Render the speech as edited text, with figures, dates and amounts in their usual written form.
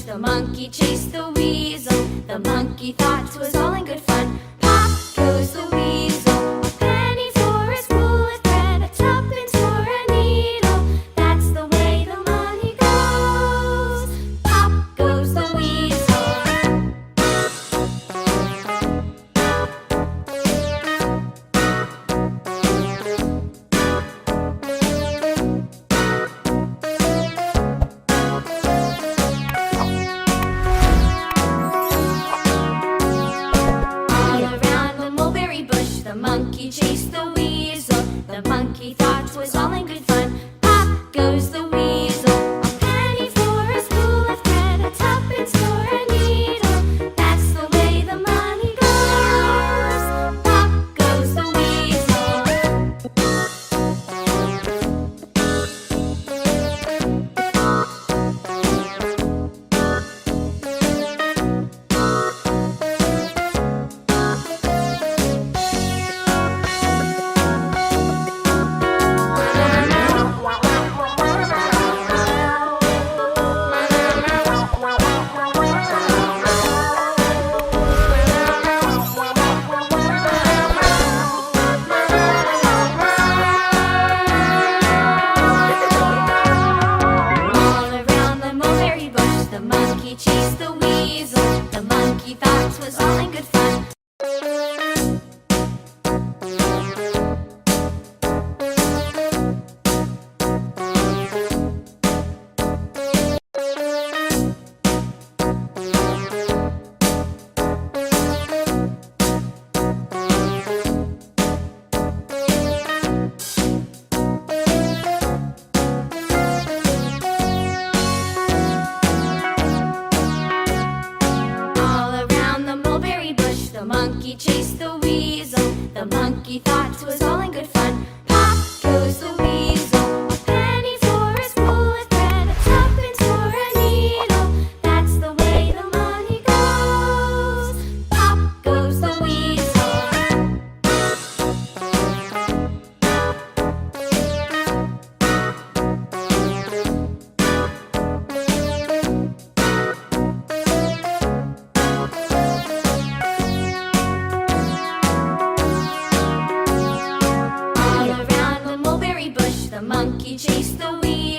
The monkey chased the weasel. The monkey thought 'twas all in good fun. Pop goes the weasel. A penny for a spool of thread, a tuppence for a needle. That's the way the money goes. Pop goes the weasel. The monkey chased the weasel. The monkey thought 'twas all in good fun. Pop goes the weasel. A penny for a spool of thread, a tuppence for a needle. That's the way the money goes. Pop goes the weasel. The monkey chased the weasel. The monkey thought 'twas all in good fun. The monkey chased the weasel. The monkey thought 'twas all in good fun. Pop goes the weasel. A penny for a spool of thread, a tuppence for a needle. That's the way the money goes. Pop goes the weasel. The monkey chased the weasel.